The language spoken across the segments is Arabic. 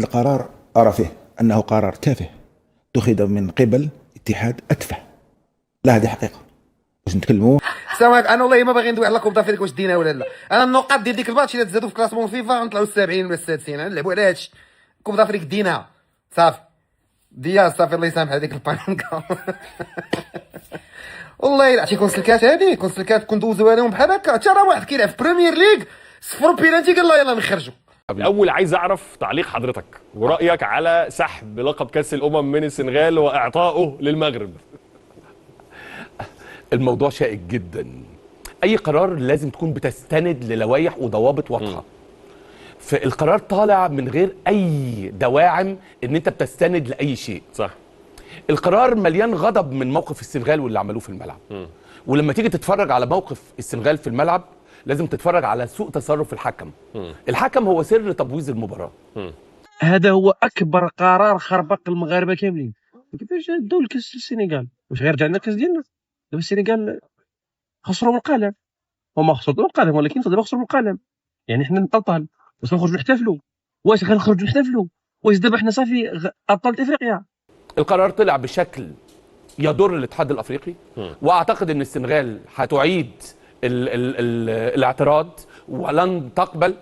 القرار أرى فيه أنه قرار تافه اتخذ من قبل اتحاد أتفه. لا، هذه حقيقة باش نتكلموا. السلام عليكم. انا والله ما باغي ندوي على كوب دافريك واش دينا ولا لا. انا النقاط ديال ديك الماتش الا تزادوا في كلاسمون فيفا غنطلعوا 70 ولا 60. نلعبوا على هادشي. كوب دافريك دينا صافي. ديال صافي الله يسامح هذيك البانكا. والله الا عرفتي كونسلكات هذه كونسلكات كون دوزوا عليهم بحال هكا. حتى راه واحد كيلعب في بريمير ليغ صفر بينالتي قال لا يلا نخرجوا. الأول عايز أعرف تعليق حضرتك ورأيك على سحب لقب كأس الأمم من السنغال وإعطائه للمغرب. الموضوع شائك جدا. اي قرار لازم تكون بتستند للوائح وضوابط واضحه. فالقرار طالع من غير اي دواعم ان انت بتستند لاي شيء. صح. القرار مليان غضب من موقف السنغال واللي عملوه في الملعب. ولما تيجي تتفرج على موقف السنغال في الملعب لازم تتفرج على سوء تصرف الحكم. الحكم هو سر تبويظ المباراه. هذا هو اكبر قرار خربق المغاربه كاملين. كيفاش داو الكاس للسنغال؟ واش غير رجعنا الكاس ديالنا؟ دابا السنغال خسروا من القلم. هما خسروا من القلم ولكن دابا خسروا من القلم. يعني حنا نطلطل واش غنخرجوا نحتفلوا؟ واش غنخرجوا نحتفلوا؟ واش دابا حنا صافي ابطال افريقيا؟ القرار طلع بشكل يضر الاتحاد الافريقي. واعتقد ان السنغال هتعيد الاعتراض ولن تقبل،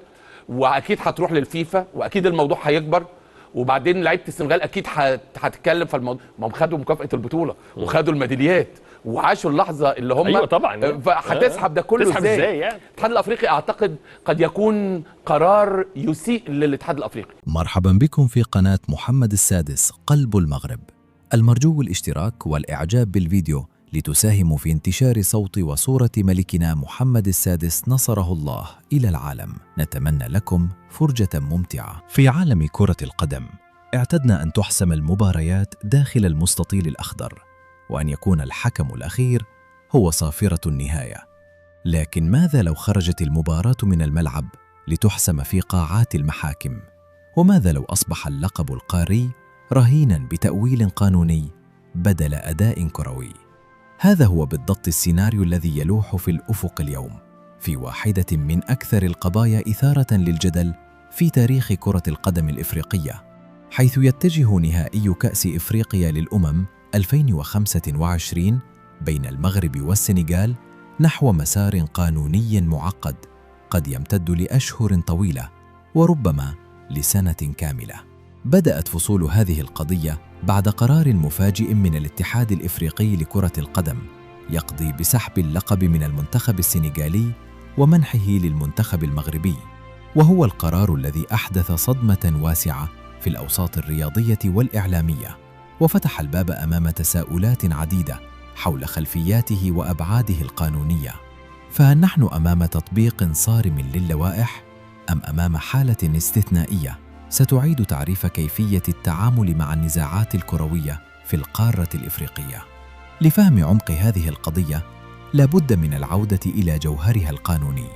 واكيد هتروح للفيفا، واكيد الموضوع هيكبر. وبعدين لعيبه السنغال اكيد هتتكلم في الموضوع. ما هم خدوا مكافاه البطوله وخدوا الميداليات وعاشوا اللحظه اللي هم. ايوه طبعا. هتسحب ده كله تسحب ازاي يعني؟ الاتحاد الافريقي اعتقد قد يكون قرار يسيء للاتحاد الافريقي. مرحبا بكم في قناه محمد السادس قلب المغرب. المرجو الاشتراك والاعجاب بالفيديو لتساهموا في انتشار صوت وصورة ملكنا محمد السادس نصره الله إلى العالم. نتمنى لكم فرجة ممتعة. في عالم كرة القدم اعتدنا أن تحسم المباريات داخل المستطيل الأخضر، وأن يكون الحكم الأخير هو صافرة النهاية. لكن ماذا لو خرجت المباراة من الملعب لتحسم في قاعات المحاكم؟ وماذا لو أصبح اللقب القاري رهينا بتأويل قانوني بدل أداء كروي؟ هذا هو بالضبط السيناريو الذي يلوح في الأفق اليوم، في واحدة من أكثر القضايا إثارة للجدل في تاريخ كرة القدم الإفريقية، حيث يتجه نهائي كأس إفريقيا للأمم 2025 بين المغرب والسنغال نحو مسار قانوني معقد قد يمتد لأشهر طويلة وربما لسنة كاملة. بدأت فصول هذه القضية بعد قرار مفاجئ من الاتحاد الإفريقي لكرة القدم يقضي بسحب اللقب من المنتخب السنغالي ومنحه للمنتخب المغربي، وهو القرار الذي أحدث صدمة واسعة في الأوساط الرياضية والإعلامية، وفتح الباب أمام تساؤلات عديدة حول خلفياته وأبعاده القانونية. فهل نحن أمام تطبيق صارم للوائح أم أمام حالة استثنائية ستعيد تعريف كيفية التعامل مع النزاعات الكروية في القارة الإفريقية؟ لفهم عمق هذه القضية لابد من العودة إلى جوهرها القانوني.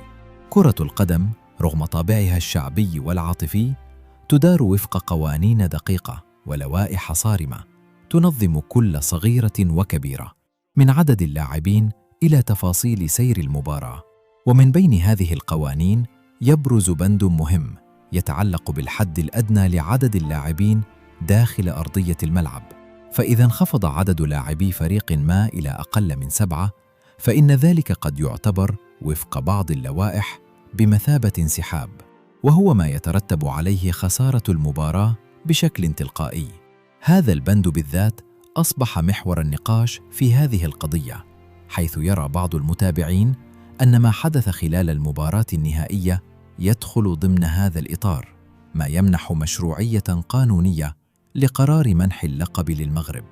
كرة القدم رغم طابعها الشعبي والعاطفي تدار وفق قوانين دقيقة ولوائح صارمة تنظم كل صغيرة وكبيرة، من عدد اللاعبين إلى تفاصيل سير المباراة. ومن بين هذه القوانين يبرز بند مهم يتعلق بالحد الأدنى لعدد اللاعبين داخل أرضية الملعب. فإذا انخفض عدد لاعبي فريق ما إلى أقل من 7، فإن ذلك قد يعتبر وفق بعض اللوائح بمثابة انسحاب، وهو ما يترتب عليه خسارة المباراة بشكل تلقائي. هذا البند بالذات أصبح محور النقاش في هذه القضية، حيث يرى بعض المتابعين أن ما حدث خلال المباراة النهائية يدخل ضمن هذا الإطار، ما يمنح مشروعية قانونية لقرار منح اللقب للمغرب.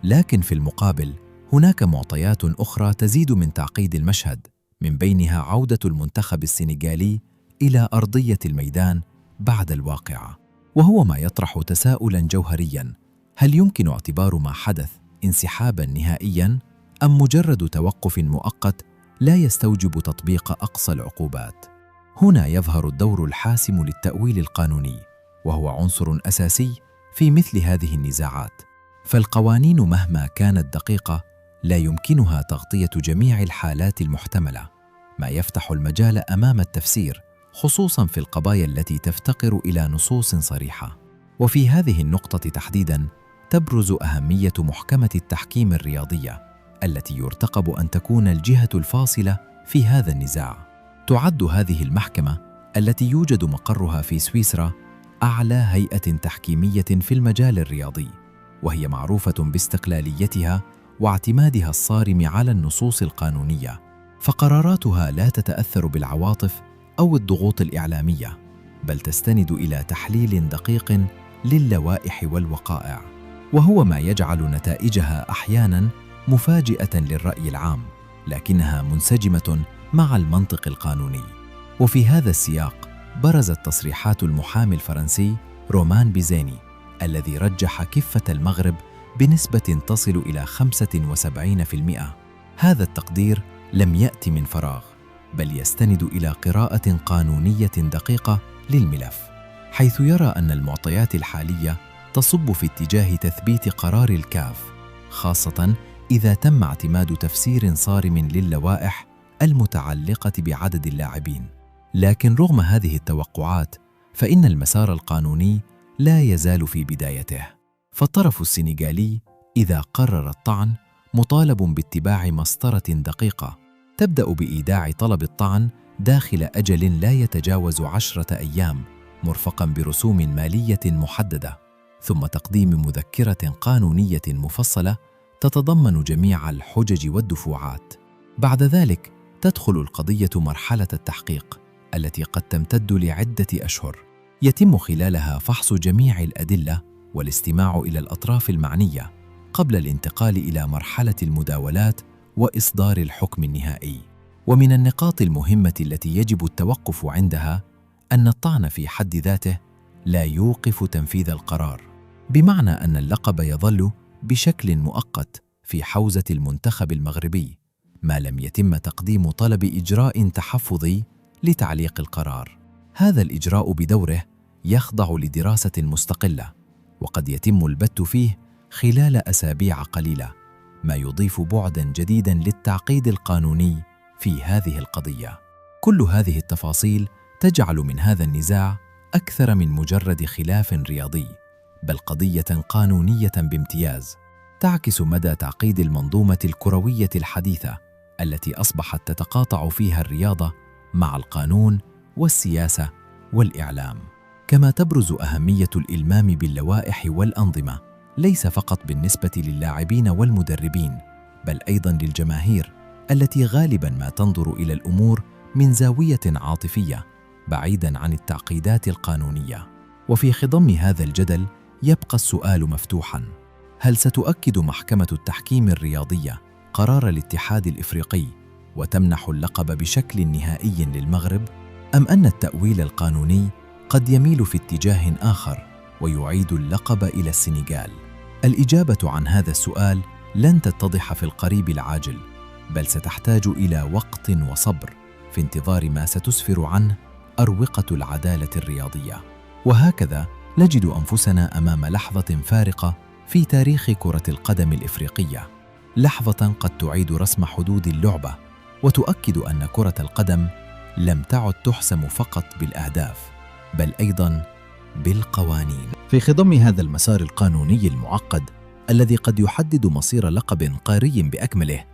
لكن في المقابل هناك معطيات أخرى تزيد من تعقيد المشهد، من بينها عودة المنتخب السنغالي إلى أرضية الميدان بعد الواقعة، وهو ما يطرح تساؤلاً جوهرياً: هل يمكن اعتبار ما حدث انسحاباً نهائياً أم مجرد توقف مؤقت لا يستوجب تطبيق أقصى العقوبات؟ هنا يظهر الدور الحاسم للتأويل القانوني، وهو عنصر أساسي في مثل هذه النزاعات. فالقوانين مهما كانت دقيقة لا يمكنها تغطية جميع الحالات المحتملة، ما يفتح المجال أمام التفسير، خصوصاً في القضايا التي تفتقر إلى نصوص صريحة. وفي هذه النقطة تحديداً تبرز أهمية محكمة التحكيم الرياضية التي يرتقب أن تكون الجهة الفاصلة في هذا النزاع. تعد هذه المحكمة التي يوجد مقرها في سويسرا أعلى هيئة تحكيمية في المجال الرياضي، وهي معروفة باستقلاليتها واعتمادها الصارم على النصوص القانونية، فقراراتها لا تتأثر بالعواطف أو الضغوط الإعلامية، بل تستند إلى تحليل دقيق للوائح والوقائع، وهو ما يجعل نتائجها أحياناً مفاجئة للرأي العام، لكنها منسجمة مع المنطق القانوني. وفي هذا السياق برزت تصريحات المحامي الفرنسي رومان بيزيني الذي رجح كفة المغرب بنسبة تصل إلى 75%. هذا التقدير لم يأتي من فراغ، بل يستند إلى قراءة قانونية دقيقة للملف، حيث يرى أن المعطيات الحالية تصب في اتجاه تثبيت قرار الكاف، خاصة إذا تم اعتماد تفسير صارم للوائح المتعلقة بعدد اللاعبين. لكن رغم هذه التوقعات، فإن المسار القانوني لا يزال في بدايته، فالطرف السنغالي إذا قرر الطعن مطالب باتباع مسطرة دقيقة تبدأ بإيداع طلب الطعن داخل أجل لا يتجاوز 10 أيام، مرفقاً برسوم مالية محددة، ثم تقديم مذكرة قانونية مفصلة تتضمن جميع الحجج والدفوعات. بعد ذلك تدخل القضية مرحلة التحقيق التي قد تمتد لعدة أشهر، يتم خلالها فحص جميع الأدلة والاستماع إلى الأطراف المعنية قبل الانتقال إلى مرحلة المداولات وإصدار الحكم النهائي. ومن النقاط المهمة التي يجب التوقف عندها أن الطعن في حد ذاته لا يوقف تنفيذ القرار، بمعنى أن اللقب يظل بشكل مؤقت في حوزة المنتخب المغربي ما لم يتم تقديم طلب إجراء تحفظي لتعليق القرار. هذا الإجراء بدوره يخضع لدراسة مستقلة، وقد يتم البت فيه خلال أسابيع قليلة، ما يضيف بعداً جديداً للتعقيد القانوني في هذه القضية. كل هذه التفاصيل تجعل من هذا النزاع أكثر من مجرد خلاف رياضي، بل قضية قانونية بامتياز تعكس مدى تعقيد المنظومة الكروية الحديثة التي أصبحت تتقاطع فيها الرياضة مع القانون والسياسة والإعلام. كما تبرز أهمية الإلمام باللوائح والأنظمة ليس فقط بالنسبة للاعبين والمدربين، بل أيضاً للجماهير التي غالباً ما تنظر إلى الأمور من زاوية عاطفية بعيداً عن التعقيدات القانونية. وفي خضم هذا الجدل يبقى السؤال مفتوحاً: هل ستؤكد محكمة التحكيم الرياضية قرار الاتحاد الإفريقي وتمنح اللقب بشكل نهائي للمغرب، أم أن التأويل القانوني قد يميل في اتجاه آخر ويعيد اللقب إلى السنغال؟ الإجابة عن هذا السؤال لن تتضح في القريب العاجل، بل ستحتاج إلى وقت وصبر في انتظار ما ستسفر عنه أروقة العدالة الرياضية. وهكذا نجد أنفسنا أمام لحظة فارقة في تاريخ كرة القدم الإفريقية، لحظة قد تعيد رسم حدود اللعبة وتؤكد أن كرة القدم لم تعد تحسم فقط بالأهداف، بل أيضاً بالقوانين. في خضم هذا المسار القانوني المعقد الذي قد يحدد مصير لقب قاري بأكمله،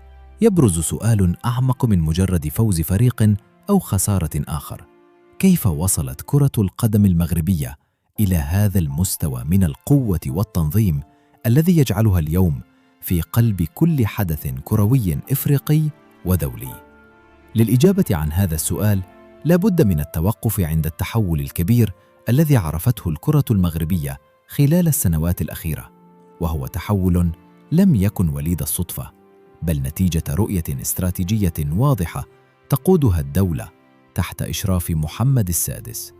يبرز سؤال أعمق من مجرد فوز فريق أو خسارة آخر: كيف وصلت كرة القدم المغربية إلى هذا المستوى من القوة والتنظيم الذي يجعلها اليوم في قلب كل حدث كروي إفريقي ودولي؟ للإجابة عن هذا السؤال لا بد من التوقف عند التحول الكبير الذي عرفته الكرة المغربية خلال السنوات الأخيرة، وهو تحول لم يكن وليد الصدفة، بل نتيجة رؤية استراتيجية واضحة تقودها الدولة تحت إشراف محمد السادس.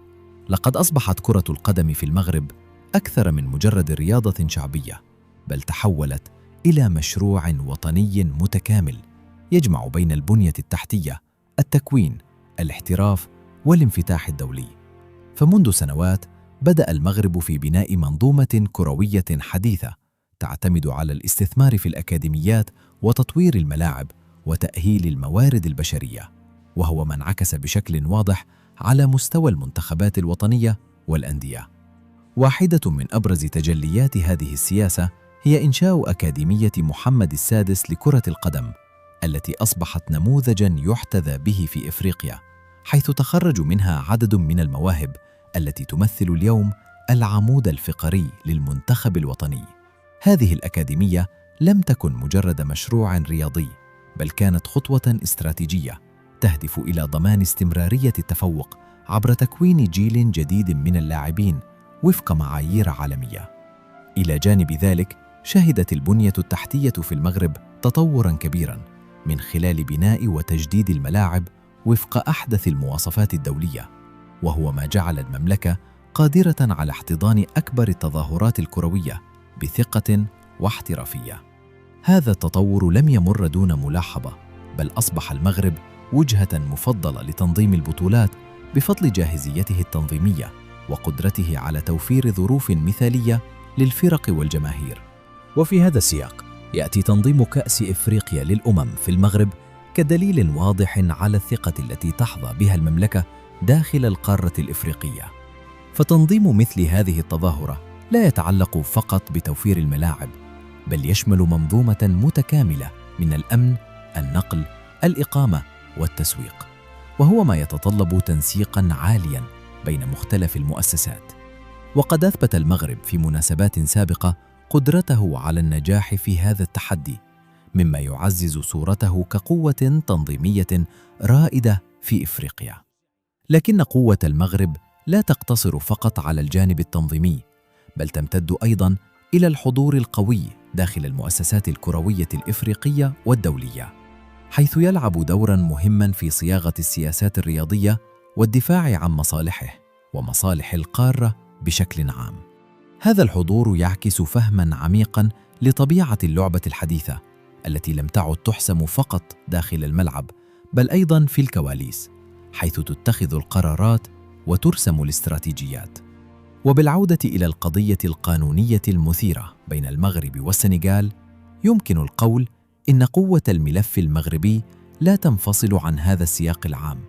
لقد أصبحت كرة القدم في المغرب أكثر من مجرد رياضة شعبية، بل تحولت إلى مشروع وطني متكامل يجمع بين البنية التحتية، التكوين، الاحتراف والانفتاح الدولي. فمنذ سنوات بدأ المغرب في بناء منظومة كروية حديثة تعتمد على الاستثمار في الأكاديميات وتطوير الملاعب وتأهيل الموارد البشرية، وهو ما انعكس بشكل واضح على مستوى المنتخبات الوطنية والأندية. واحدة من أبرز تجليات هذه السياسة هي إنشاء أكاديمية محمد السادس لكرة القدم، التي أصبحت نموذجاً يحتذى به في إفريقيا، حيث تخرج منها عدد من المواهب التي تمثل اليوم العمود الفقري للمنتخب الوطني. هذه الأكاديمية لم تكن مجرد مشروع رياضي، بل كانت خطوة استراتيجية تهدف إلى ضمان استمرارية التفوق عبر تكوين جيل جديد من اللاعبين وفق معايير عالمية. إلى جانب ذلك، شهدت البنية التحتية في المغرب تطوراً كبيراً من خلال بناء وتجديد الملاعب وفق أحدث المواصفات الدولية، وهو ما جعل المملكة قادرة على احتضان أكبر التظاهرات الكروية بثقة واحترافية. هذا التطور لم يمر دون ملاحظة، بل أصبح المغرب وجهة مفضلة لتنظيم البطولات بفضل جاهزيته التنظيمية وقدرته على توفير ظروف مثالية للفرق والجماهير. وفي هذا السياق يأتي تنظيم كأس إفريقيا للأمم في المغرب كدليل واضح على الثقة التي تحظى بها المملكة داخل القارة الإفريقية. فتنظيم مثل هذه التظاهرة لا يتعلق فقط بتوفير الملاعب، بل يشمل منظومة متكاملة من الأمن، النقل، الإقامة والتسويق، وهو ما يتطلب تنسيقاً عالياً بين مختلف المؤسسات. وقد أثبت المغرب في مناسبات سابقة قدرته على النجاح في هذا التحدي، مما يعزز صورته كقوة تنظيمية رائدة في إفريقيا. لكن قوة المغرب لا تقتصر فقط على الجانب التنظيمي، بل تمتد أيضاً إلى الحضور القوي داخل المؤسسات الكروية الإفريقية والدولية، حيث يلعب دوراً مهماً في صياغة السياسات الرياضية والدفاع عن مصالحه ومصالح القارة بشكل عام. هذا الحضور يعكس فهماً عميقاً لطبيعة اللعبة الحديثة، التي لم تعد تحسم فقط داخل الملعب، بل أيضاً في الكواليس، حيث تتخذ القرارات وترسم الاستراتيجيات. وبالعودة إلى القضية القانونية المثيرة بين المغرب والسنغال، يمكن القول إن قوة الملف المغربي لا تنفصل عن هذا السياق العام،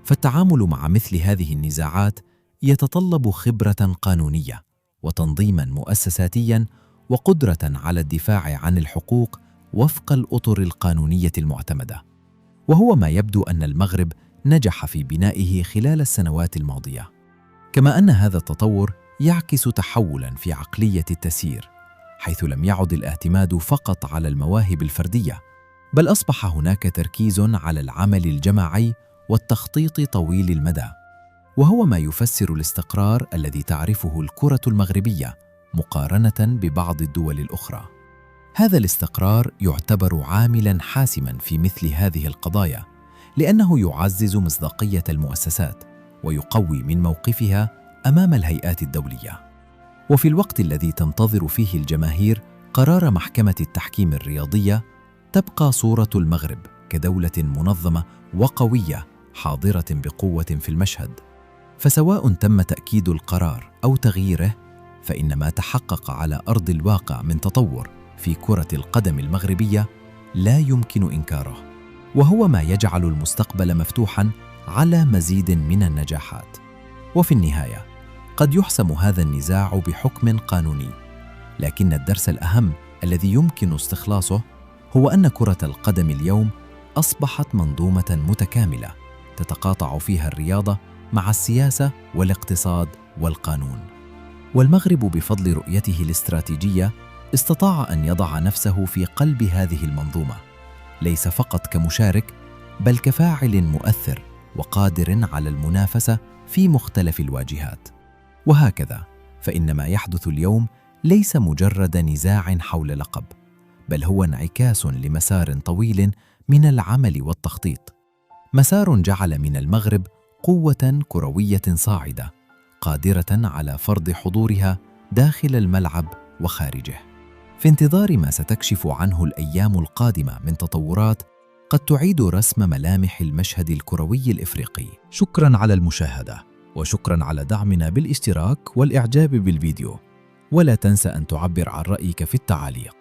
فالتعامل مع مثل هذه النزاعات يتطلب خبرة قانونية وتنظيماً مؤسساتياً وقدرة على الدفاع عن الحقوق وفق الأطر القانونية المعتمدة، وهو ما يبدو أن المغرب نجح في بنائه خلال السنوات الماضية. كما أن هذا التطور يعكس تحولاً في عقلية التسيير، حيث لم يعد الاعتماد فقط على المواهب الفردية، بل أصبح هناك تركيز على العمل الجماعي والتخطيط طويل المدى، وهو ما يفسر الاستقرار الذي تعرفه الكرة المغربية مقارنة ببعض الدول الأخرى. هذا الاستقرار يعتبر عاملاً حاسماً في مثل هذه القضايا، لأنه يعزز مصداقية المؤسسات ويقوي من موقفها أمام الهيئات الدولية. وفي الوقت الذي تنتظر فيه الجماهير قرار محكمة التحكيم الرياضية، تبقى صورة المغرب كدولة منظمة وقوية حاضرة بقوة في المشهد. فسواء تم تأكيد القرار أو تغييره، فإن ما تحقق على أرض الواقع من تطور في كرة القدم المغربية لا يمكن إنكاره، وهو ما يجعل المستقبل مفتوحاً على مزيد من النجاحات. وفي النهاية قد يحسم هذا النزاع بحكم قانوني، لكن الدرس الأهم الذي يمكن استخلاصه هو أن كرة القدم اليوم أصبحت منظومة متكاملة تتقاطع فيها الرياضة مع السياسة والاقتصاد والقانون. والمغرب بفضل رؤيته الاستراتيجية استطاع أن يضع نفسه في قلب هذه المنظومة، ليس فقط كمشارك، بل كفاعل مؤثر وقادر على المنافسة في مختلف الواجهات. وهكذا فإن ما يحدث اليوم ليس مجرد نزاع حول لقب، بل هو انعكاس لمسار طويل من العمل والتخطيط، مسار جعل من المغرب قوة كروية صاعدة قادرة على فرض حضورها داخل الملعب وخارجه. في انتظار ما ستكشف عنه الأيام القادمة من تطورات قد تعيد رسم ملامح المشهد الكروي الإفريقي. شكراً على المشاهدة، وشكراً على دعمنا بالاشتراك والإعجاب بالفيديو، ولا تنسى أن تعبر عن رأيك في التعليق.